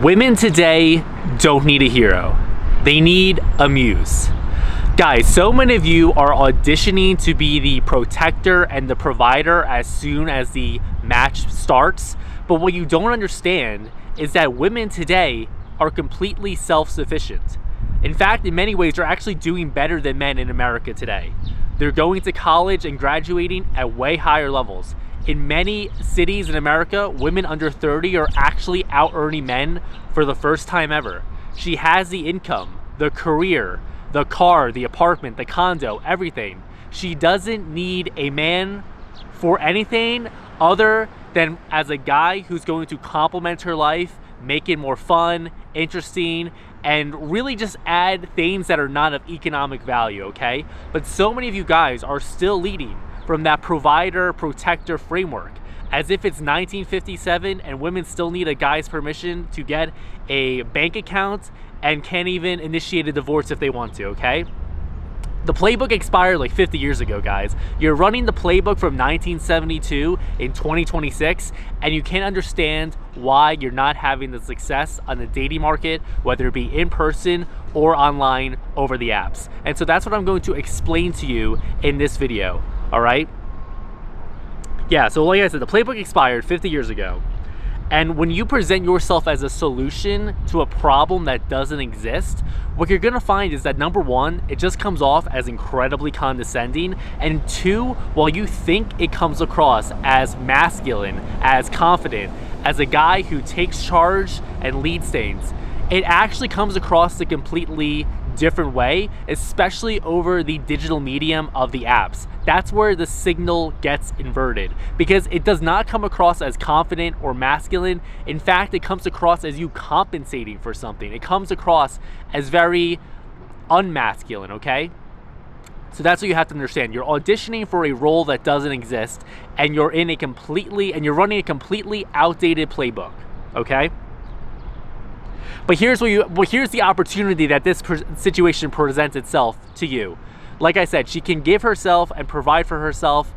Women today don't need a hero. They need a muse. Guys, so many of you are auditioning to be the protector and the provider as soon as the match starts. But what you don't understand is that women today are completely self-sufficient. In fact, in many ways, they're actually doing better than men in America today. They're going to college and graduating at way higher levels. In many cities in America, women under 30 are actually out-earning men for the first time ever. She has the income, the career, the car, the apartment, the condo, everything. She doesn't need a man for anything other than as a guy who's going to complement her life, make it more fun, interesting, and really just add things that are not of economic value, okay? But so many of you guys are still leading from that provider protector framework as if it's 1957 and women still need a guy's permission to get a bank account and can't even initiate a divorce if they want to, okay? The playbook expired like 50 years ago, guys. You're running the playbook from 1972 in 2026, and you can't understand why you're not having the success on the dating market, whether it be in person or online over the apps. And so that's what I'm going to explain to you in this video. All right. Yeah, so like I said, the playbook expired 50 years ago. And when you present yourself as a solution to a problem that doesn't exist, what you're gonna find is that number one, it just comes off as incredibly condescending. And two, while you think it comes across as masculine, as confident, as a guy who takes charge and leads things, it actually comes across a completely different way, especially over the digital medium of the apps. That's where the signal gets inverted, because it does not come across as confident or masculine. In fact, it comes across as you compensating for something. It comes across as very unmasculine, okay? So that's what you have to understand. You're auditioning for a role that doesn't exist, and you're running a completely outdated playbook, okay? But here's the opportunity that this situation presents itself to you. Like I said, she can give herself and provide for herself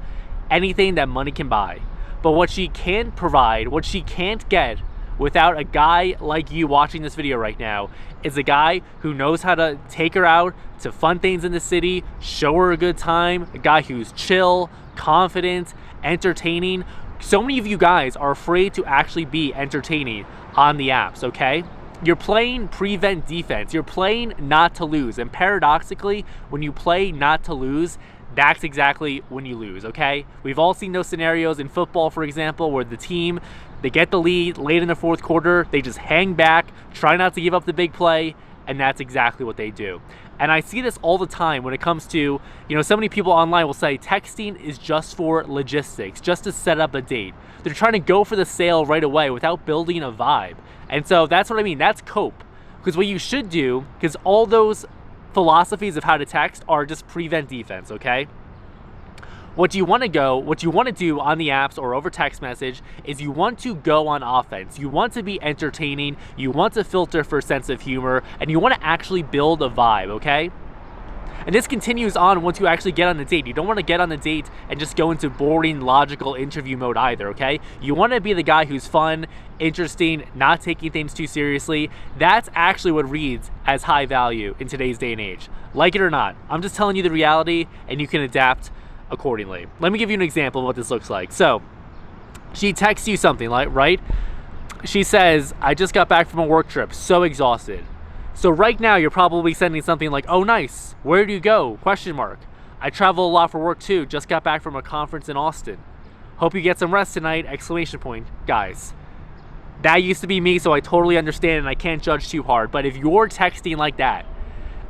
anything that money can buy. But what she can't provide, what she can't get without a guy like you watching this video right now, is a guy who knows how to take her out to fun things in the city, show her a good time, a guy who's chill, confident, entertaining. So many of you guys are afraid to actually be entertaining on the apps, okay? You're playing prevent defense. You're playing not to lose. And paradoxically, when you play not to lose, that's exactly when you lose, okay? We've all seen those scenarios in football, for example, where the team, they get the lead late in the fourth quarter, they just hang back, try not to give up the big play, and that's exactly what they do. And I see this all the time when it comes to, so many people online will say texting is just for logistics, just to set up a date. They're trying to go for the sale right away without building a vibe. And so that's what I mean, that's cope. Because what you should do, because all those philosophies of how to text are just prevent defense, okay? What you want to do on the apps or over text message is you want to go on offense. You want to be entertaining, you want to filter for sense of humor, and you want to actually build a vibe, okay? And this continues on once you actually get on the date. You don't want to get on the date and just go into boring, logical interview mode either, okay? You want to be the guy who's fun, interesting, not taking things too seriously. That's actually what reads as high value in today's day and age. Like it or not, I'm just telling you the reality, and you can adapt accordingly. Let me give you an example of what this looks like. So she texts you something like, right? She says, I just got back from a work trip, so exhausted. So right now you're probably sending something like, oh nice, where do you go? ? I travel a lot for work too, just got back from a conference in Austin. Hope you get some rest tonight, ! Guys, that used to be me, so I totally understand and I can't judge too hard. But if you're texting like that,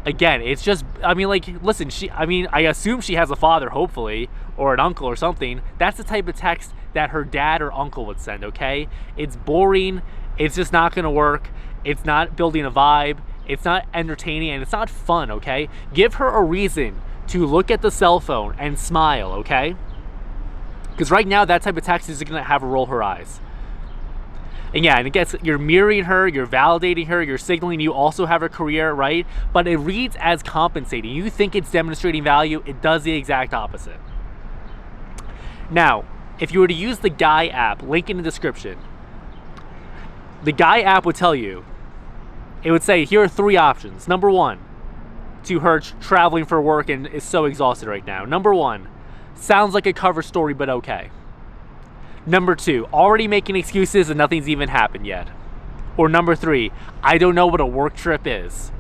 again, it's just, listen, I assume she has a father, hopefully, or an uncle or something. That's the type of text that her dad or uncle would send, okay? It's boring, it's just not gonna work, it's not building a vibe, it's not entertaining, and it's not fun, okay? Give her a reason to look at the cell phone and smile, okay? Because right now, that type of text is gonna have her roll her eyes. And yeah, and you're mirroring her, you're validating her, you're signaling you also have a career, right? But it reads as compensating. You think it's demonstrating value, it does the exact opposite. Now, if you were to use the Guy app, link in the description, The guy app would tell you, it would say, here are 3 options. Number 1, to her traveling for work and is so exhausted right now. Number 1, sounds like a cover story, but okay. Number 2, already making excuses and nothing's even happened yet. Or number 3, I don't know what a work trip is.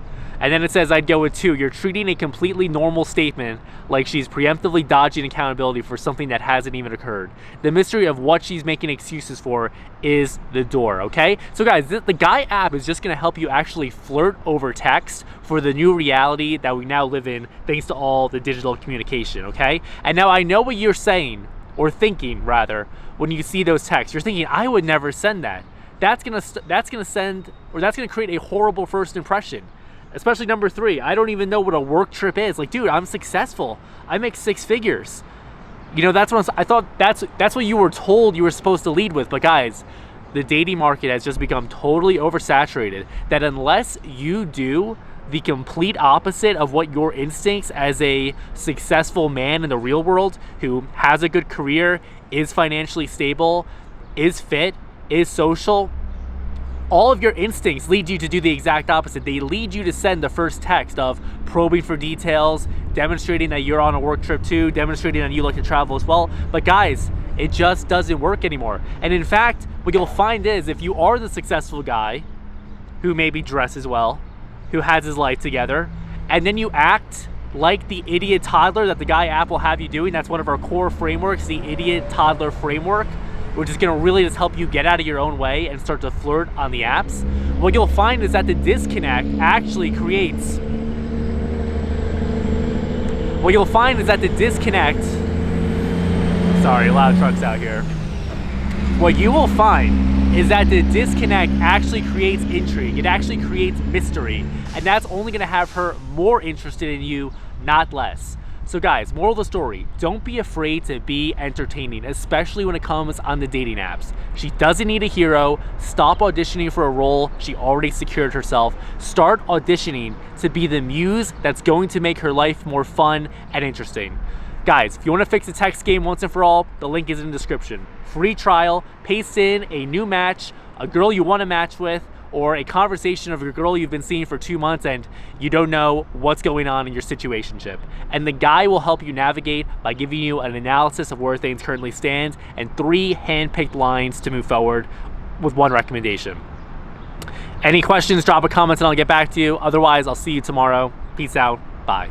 And then it says, I'd go with 2, you're treating a completely normal statement like she's preemptively dodging accountability for something that hasn't even occurred. The mystery of what she's making excuses for is the door, okay? So guys, the Guy app is just gonna help you actually flirt over text for the new reality that we now live in thanks to all the digital communication, okay? And now I know what you're saying, or thinking rather, when you see those texts. You're thinking, I would never send that. That's gonna create a horrible first impression. Especially number 3, I don't even know what a work trip is. Like, dude, I'm successful. I make 6 figures. You know, that's what I thought that's what you were told you were supposed to lead with. But guys, the dating market has just become totally oversaturated. That unless you do the complete opposite of what your instincts as a successful man in the real world who has a good career, is financially stable, is fit, is social, all of your instincts lead you to do the exact opposite. They lead you to send the first text of probing for details, demonstrating that you're on a work trip too, demonstrating that you like to travel as well. But guys, it just doesn't work anymore. And in fact, what you'll find is if you are the successful guy who maybe dresses well, who has his life together, and then you act like the idiot toddler that the Guy app will have you doing, that's one of our core frameworks, the idiot toddler framework, which is gonna really just help you get out of your own way and start to flirt on the apps. What you'll find is that the disconnect actually creates... Sorry, a lot of trucks out here. What you will find is that the disconnect actually creates intrigue. It actually creates mystery. And that's only gonna have her more interested in you, not less. So guys, moral of the story, don't be afraid to be entertaining, especially when it comes on the dating apps. She doesn't need a hero. Stop auditioning for a role she already secured herself. Start auditioning to be the muse that's going to make her life more fun and interesting. Guys, if you want to fix the text game once and for all, the link is in the description. Free trial, paste in a new match, a girl you want to match with, or a conversation of your girl you've been seeing for 2 months and you don't know what's going on in your situationship. And the Guy will help you navigate by giving you an analysis of where things currently stand and 3 hand-picked lines to move forward with 1 recommendation. Any questions, drop a comment and I'll get back to you. Otherwise, I'll see you tomorrow. Peace out. Bye.